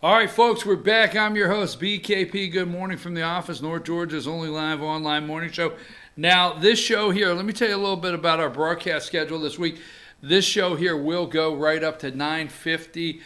All right, folks, we're back. I'm your host, BKP. Good morning from the office, North Georgia's only live online morning show. Now, this show here, let me tell you a little bit about our broadcast schedule this week. This show here will go right up to 9:50.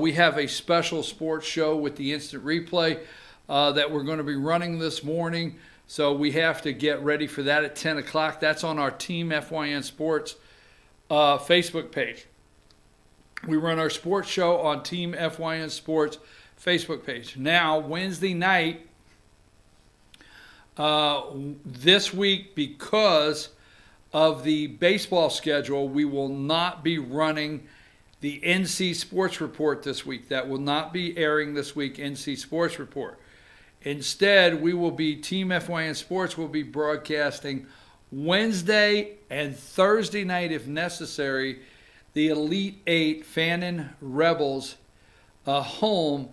We have a special sports show with the instant replay that we're going to be running this morning. So we have to get ready for that at 10 o'clock. That's on our Team FYN Sports Facebook page. We run our sports show on Team FYN Sports Facebook page. Now, Wednesday night, this week, because of the baseball schedule, we will not be running the NC Sports Report this week. That will not be airing this week, NC Sports Report. Instead, we will be, Team FYN Sports will be broadcasting Wednesday and Thursday night, if necessary, the Elite Eight Fannin Rebels home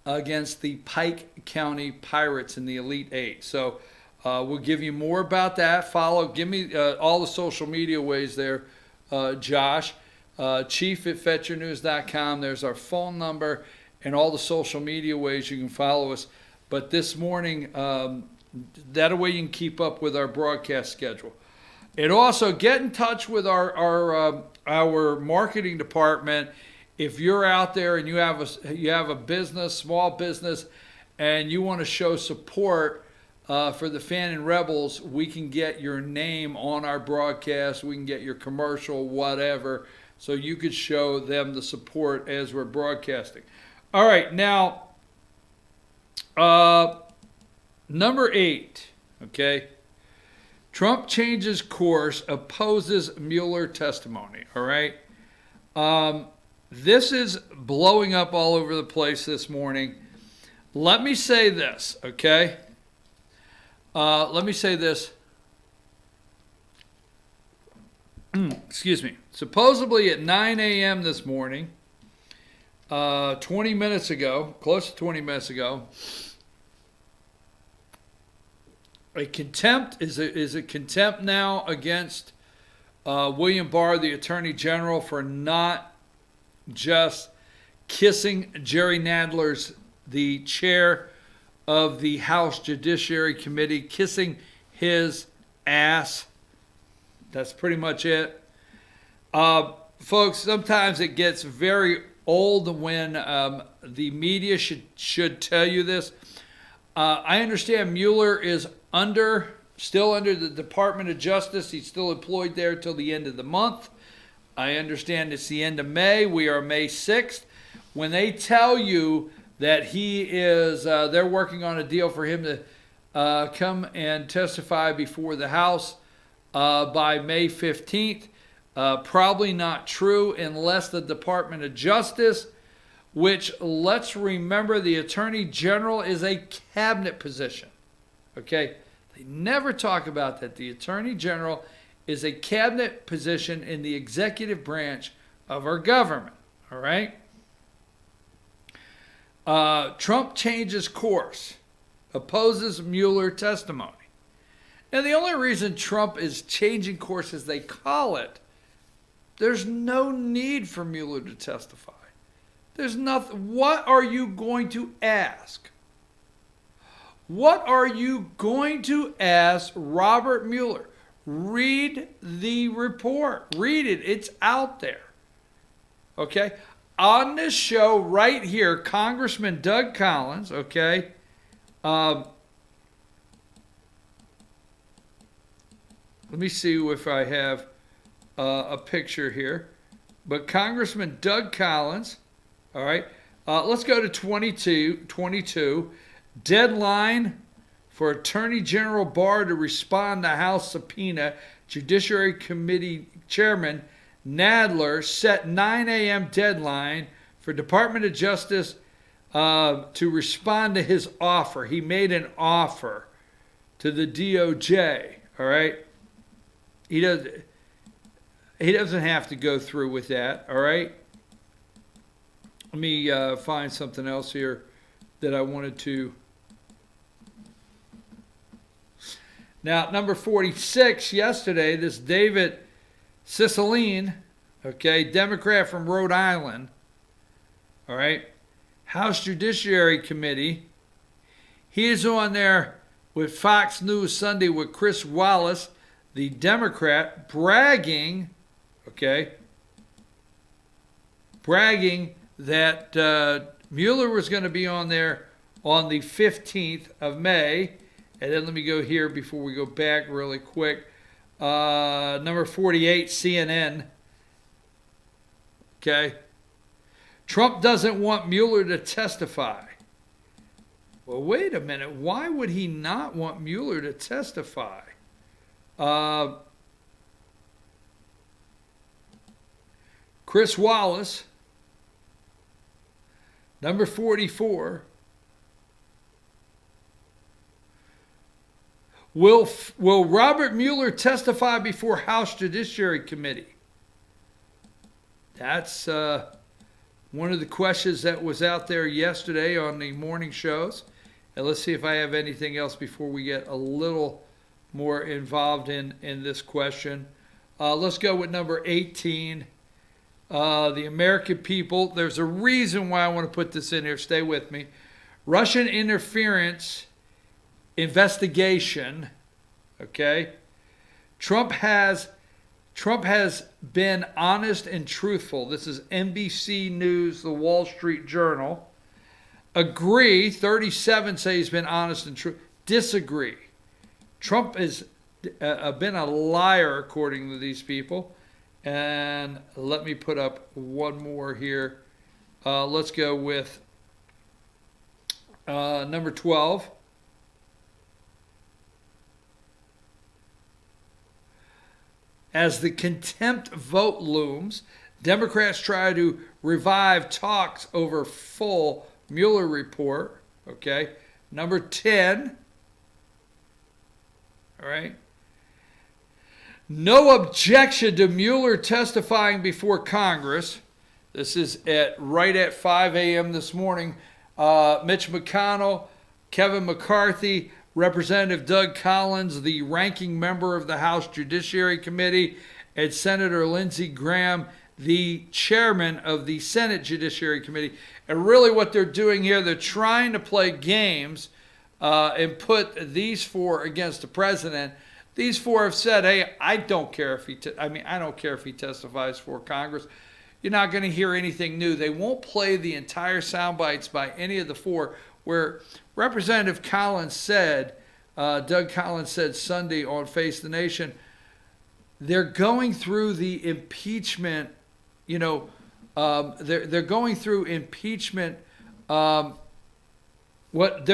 against the Pike County Pirates in the Elite Eight. So we'll give you more about that. Give me all the social media ways there, Josh. Chief@FetcherNews.com. There's our phone number and all the social media ways you can follow us. But this morning, that way you can keep up with our broadcast schedule. And also get in touch with our marketing department. If you're out there and you have a business, small business, and you want to show support for the Fannin Rebels, we can get your name on our broadcast. We can get your commercial, whatever, so you could show them the support as we're broadcasting. All right, now number 8, okay. Trump changes course, opposes Mueller testimony, all right? This is blowing up all over the place this morning. Let me say this, okay? Excuse me. Supposedly at 9 a.m. this morning, 20 minutes ago, close to 20 minutes ago, a contempt is a contempt now against William Barr, the Attorney General, for not just kissing Jerry Nadler's, the chair of the House Judiciary Committee, kissing his ass. That's pretty much it. Folks, sometimes it gets very old when the media should tell you this. I understand Mueller is still under the Department of Justice. He's still employed there till the end of the month. I understand it's the end of May. We are May 6th. When they tell you that they're working on a deal for him to come and testify before the House by May 15th, probably not true unless the Department of Justice, which, let's remember, the Attorney General is a cabinet position. Okay? They never talk about that. The Attorney General is a cabinet position in the executive branch of our government. All right? Trump changes course, opposes Mueller testimony. Now, the only reason Trump is changing course, as they call it, there's no need for Mueller to testify. There's nothing. What are you going to ask? What are you going to ask Robert Mueller? Read the report. Read it. It's out there. Okay? On this show right here, Congressman Doug Collins, okay? Let me see if I have a picture here. But Congressman Doug Collins, all right? Let's go to 22. Deadline for Attorney General Barr to respond to House subpoena. Judiciary Committee Chairman Nadler set 9 a.m. deadline for Department of Justice to respond to his offer. He made an offer to the DOJ, all right? He doesn't have to go through with that, all right? Let me find something else here that I wanted to. Now, number 46 yesterday, this David Cicilline, okay, Democrat from Rhode Island, all right, House Judiciary Committee. He is on there with Fox News Sunday with Chris Wallace, the Democrat, bragging that Mueller was going to be on there on the 15th of May. And then let me go here before we go back really quick. Number 48, CNN. Okay. Trump doesn't want Mueller to testify. Well, wait a minute. Why would he not want Mueller to testify? Chris Wallace, number 44. Will Robert Mueller testify before House Judiciary Committee? That's one of the questions that was out there yesterday on the morning shows. And let's see if I have anything else before we get a little more involved in this question. Let's go with number 18. The American people. There's a reason why I want to put this in here. Stay with me. Russian interference investigation. Okay. Trump has been honest and truthful. This is NBC News, the Wall Street Journal. Agree, 37 say he's been honest and true. Disagree. Trump has been a liar, according to these people. And let me put up one more here. Let's go with number 12. As the contempt vote looms, Democrats try to revive talks over full Mueller report. Okay. Number 10. All right. No objection to Mueller testifying before Congress. This is right at 5 a.m. this morning. Mitch McConnell, Kevin McCarthy, Representative Doug Collins, the ranking member of the House Judiciary Committee, and Senator Lindsey Graham, the chairman of the Senate Judiciary Committee. And really what they're doing here, they're trying to play games and put these four against the president. These four have said, hey, I don't care if he testifies for Congress. You're not going to hear anything new. They won't play the entire sound bites by any of the four, where Representative Collins said, Doug Collins said Sunday on Face the Nation, they're going through the impeachment, they're going through impeachment. They're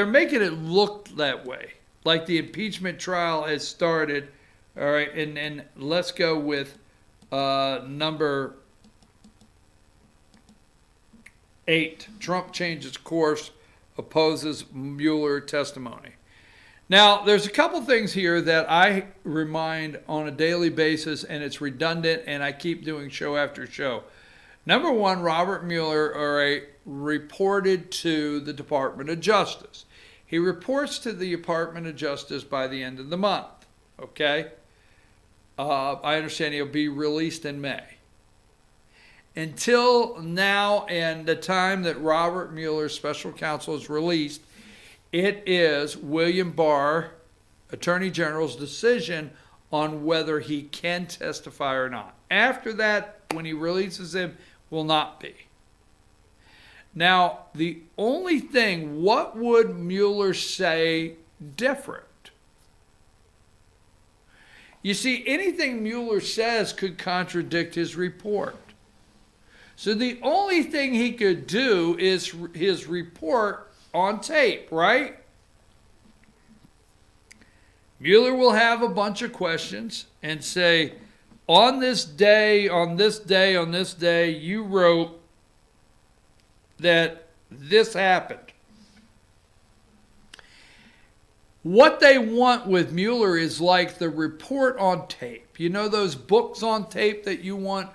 making it look that way, like the impeachment trial has started. All right, and let's go with number 8. Trump changes course, opposes Mueller testimony. Now, there's a couple things here that I remind on a daily basis, and it's redundant, and I keep doing show after show. Number 1, Robert Mueller reported to the Department of Justice. He reports to the Department of Justice by the end of the month. Okay? I understand he'll be released in May. Until now and the time that Robert Mueller's special counsel is released, it is William Barr, Attorney General's decision on whether he can testify or not. After that, when he releases him, will not be. Now, the only thing, what would Mueller say different? You see, anything Mueller says could contradict his report. So the only thing he could do is his report on tape, right? Mueller will have a bunch of questions and say, on this day, on this day, on this day, you wrote that this happened. What they want with Mueller is like the report on tape. You know those books on tape that you want?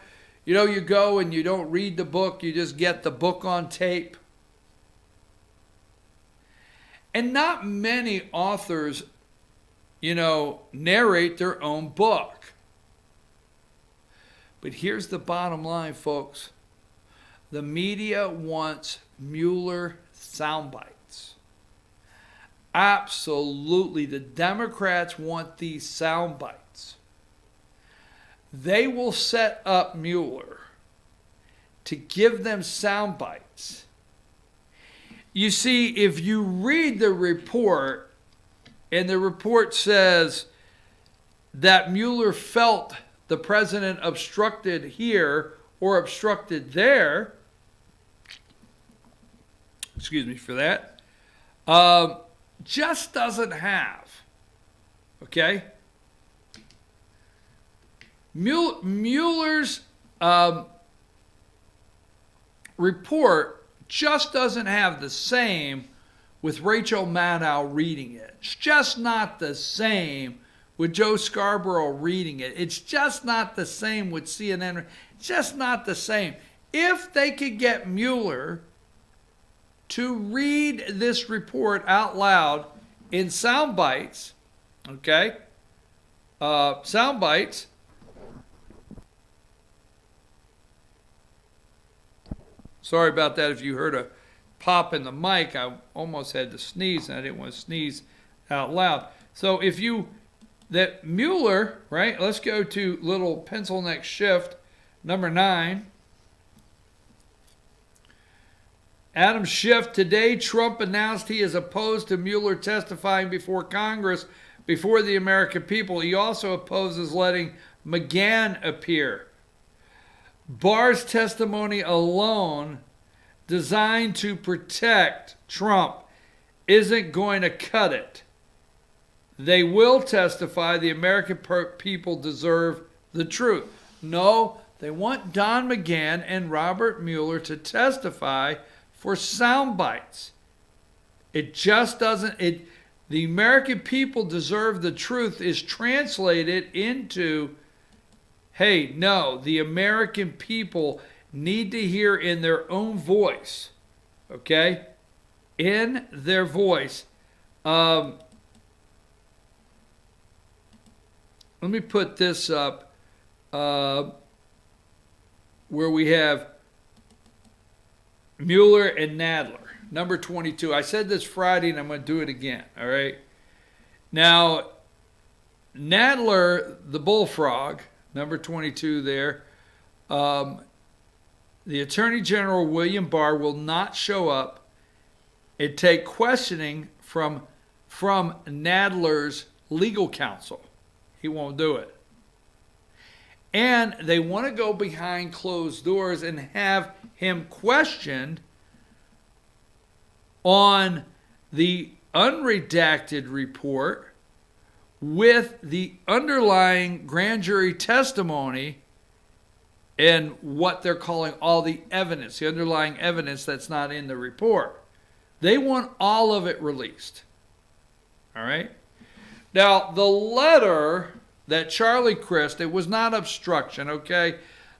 You know, you go and you don't read the book, you just get the book on tape. And not many authors, narrate their own book. But here's the bottom line, folks. The media wants Mueller soundbites. Absolutely. The Democrats want these soundbites. They will set up Mueller to give them soundbites. You see, if you read the report, and the report says that Mueller felt the president obstructed here or obstructed there, excuse me for that, just doesn't have, okay? Mueller's report just doesn't have the same with Rachel Maddow reading it. It's just not the same with Joe Scarborough reading it. It's just not the same with CNN. It's just not the same. If they could get Mueller to read this report out loud in sound bites, okay? Sound bites. Sorry about that if you heard a pop in the mic. I almost had to sneeze, and I didn't want to sneeze out loud. So if you, that Mueller, right, let's go to little pencil neck shift, number 9. Adam Schiff, today Trump announced he is opposed to Mueller testifying before Congress, before the American people. He also opposes letting McGahn appear. Barr's testimony alone, designed to protect Trump, isn't going to cut it. They will testify. The American people deserve the truth. No, they want Don McGahn and Robert Mueller to testify for sound bites. It just doesn't, the American people deserve the truth is translated into, hey, no, the American people need to hear in their own voice, okay? In their voice. Let me put this up where we have Mueller and Nadler, number 22. I said this Friday, and I'm going to do it again, all right? Now, Nadler, the bullfrog, number 22 there, the Attorney General William Barr will not show up and take questioning from Nadler's legal counsel. He won't do it. And they want to go behind closed doors and have him questioned on the unredacted report with the underlying grand jury testimony and what they're calling all the evidence, the underlying evidence that's not in the report. They want all of it released. All right? Now, the letter that Charlie Crist, it was not obstruction, okay?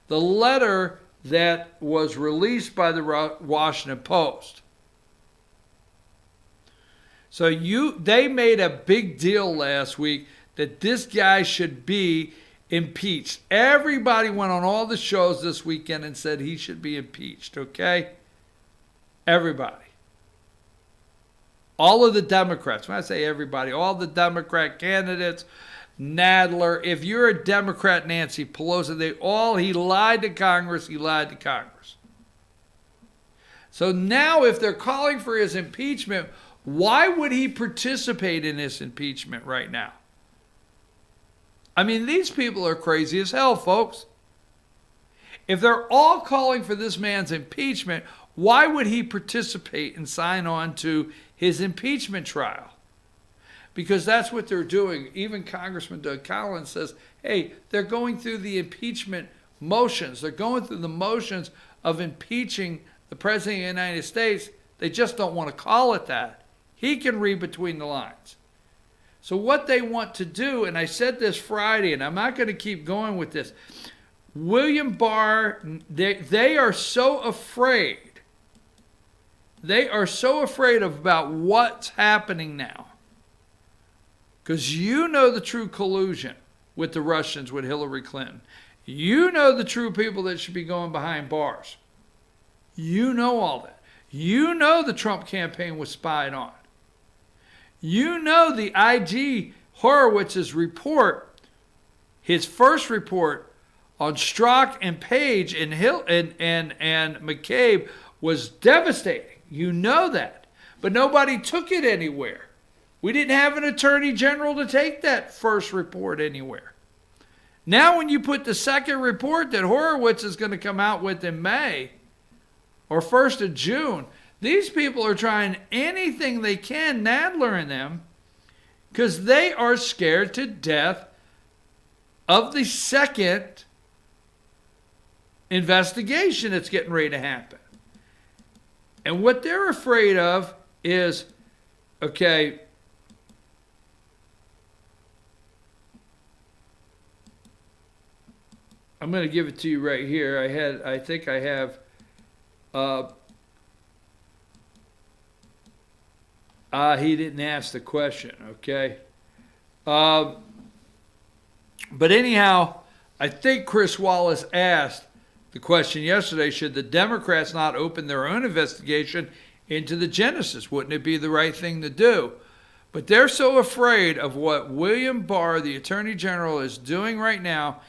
The letter that was released by the Washington Post. So they made a big deal last week that this guy should be impeached. Everybody went on all the shows this weekend and said he should be impeached, okay? Everybody. All of the Democrats, when I say everybody, all the Democrat candidates, Nadler, if you're a Democrat, Nancy Pelosi, he lied to Congress, he lied to Congress. So now if they're calling for his impeachment, why would he participate in this impeachment right now? I mean, these people are crazy as hell, folks. If they're all calling for this man's impeachment, why would he participate and sign on to his impeachment trial? Because that's what they're doing. Even Congressman Doug Collins says, hey, they're going through the impeachment motions. They're going through the motions of impeaching the President of the United States. They just don't want to call it that. He can read between the lines. So what they want to do, and I said this Friday, and I'm not going to keep going with this, William Barr, they are so afraid. They are so afraid about what's happening now. Because you know the true collusion with the Russians, with Hillary Clinton. You know the true people that should be going behind bars. You know all that. You know the Trump campaign was spied on. You know the IG Horowitz's report, his first report on Strzok and Page and McCabe was devastating. You know that. But nobody took it anywhere. We didn't have an attorney general to take that first report anywhere. Now when you put the second report that Horowitz is going to come out with in May or 1st of June, these people are trying anything they can, Nadler and them, because they are scared to death of the second investigation that's getting ready to happen. And what they're afraid of is, okay, I'm going to give it to you right here. I think I have, he didn't ask the question, okay? But anyhow, I think Chris Wallace asked the question yesterday, should the Democrats not open their own investigation into the Genesis? Wouldn't it be the right thing to do? But they're so afraid of what William Barr, the Attorney General, is doing right now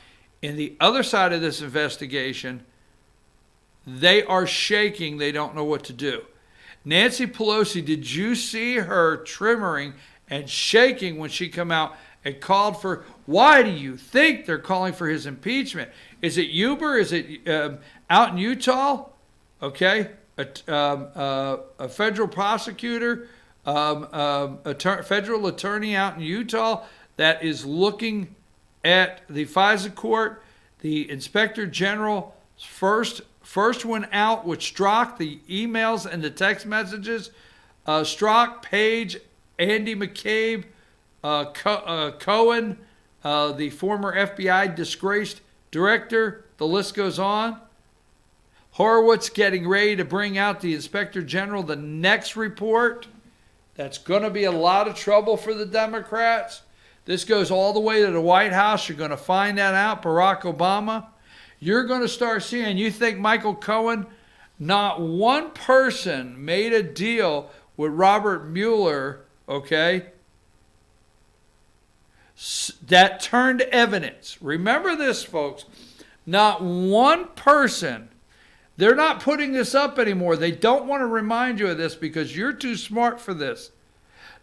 in the other side of this investigation, they are shaking. They don't know what to do. Nancy Pelosi, did you see her tremoring and shaking when she came out and called for, why do you think they're calling for his impeachment? Is it Uber? Is it out in Utah? Okay. A federal prosecutor, federal attorney out in Utah that is looking at the FISA court. The inspector general first one out with Strzok, the emails and the text messages. Strzok, Page, Andy McCabe, Cohen, the former FBI disgraced director. The list goes on. Horowitz getting ready to bring out the inspector general the next report. That's going to be a lot of trouble for the Democrats. This goes all the way to the White House. You're going to find that out, Barack Obama. You're going to start seeing, you think Michael Cohen, not one person made a deal with Robert Mueller, okay, that turned evidence. Remember this, folks. Not one person. They're not putting this up anymore. They don't want to remind you of this because you're too smart for this.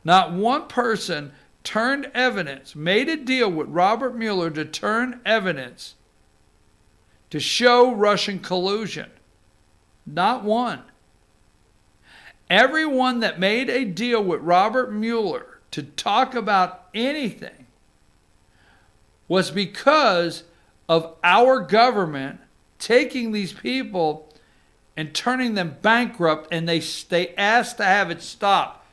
Not one person turned evidence, made a deal with Robert Mueller to turn evidence to show Russian collusion. Not one. Everyone that made a deal with Robert Mueller to talk about anything was because of our government taking these people and turning them bankrupt, and they asked to have it stopped.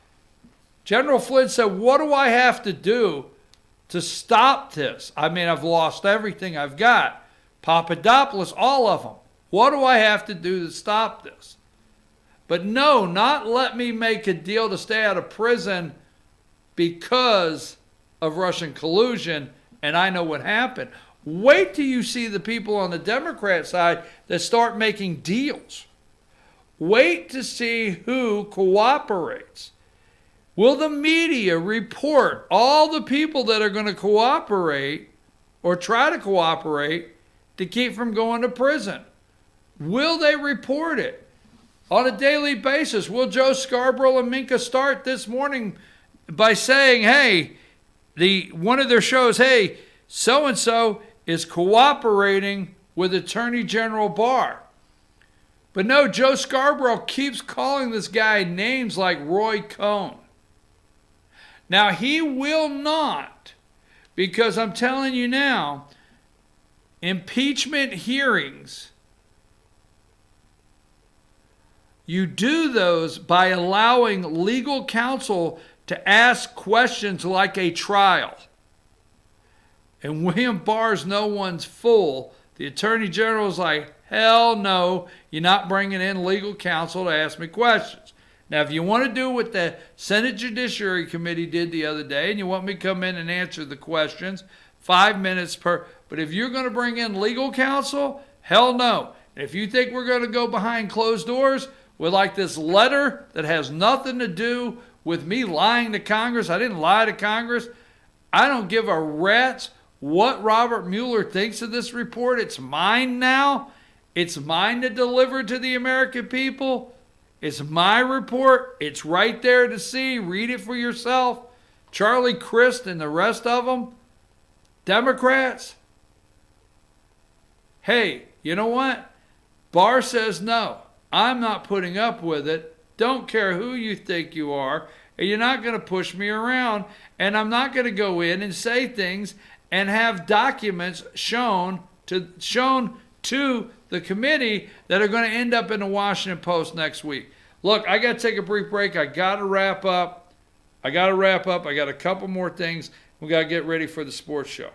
General Flynn said, what do I have to do to stop this? I mean, I've lost everything I've got. Papadopoulos, all of them. What do I have to do to stop this? But no, not let me make a deal to stay out of prison because of Russian collusion, and I know what happened. Wait till you see the people on the Democrat side that start making deals. Wait to see who cooperates. Will the media report all the people that are going to cooperate or try to cooperate to keep from going to prison? Will they report it on a daily basis? Will Joe Scarborough and Minka start this morning by saying, hey, one of their shows, hey, so-and-so is cooperating with Attorney General Barr. But no, Joe Scarborough keeps calling this guy names like Roy Cohn. Now, he will not, because I'm telling you now, impeachment hearings, you do those by allowing legal counsel to ask questions like a trial. And William Barr's no one's fool. The Attorney General is like, hell no, you're not bringing in legal counsel to ask me questions. Now, if you want to do what the Senate Judiciary Committee did the other day, and you want me to come in and answer the questions, 5 minutes per, but if you're going to bring in legal counsel, hell no. And if you think we're going to go behind closed doors with like this letter that has nothing to do with me lying to Congress, I didn't lie to Congress. I don't give a rat's what Robert Mueller thinks of this report. It's mine now. It's mine to deliver to the American people. It's my report. It's right there to see. Read it for yourself. Charlie Crist and the rest of them, Democrats. Hey, you know what? Barr says no. I'm not putting up with it. Don't care who you think you are. And you're not going to push me around. And I'm not going to go in and say things and have documents shown to the committee that are going to end up in the Washington Post next week. Look, I got to take a brief break. I got to wrap up. I got a couple more things. We got to get ready for the sports show.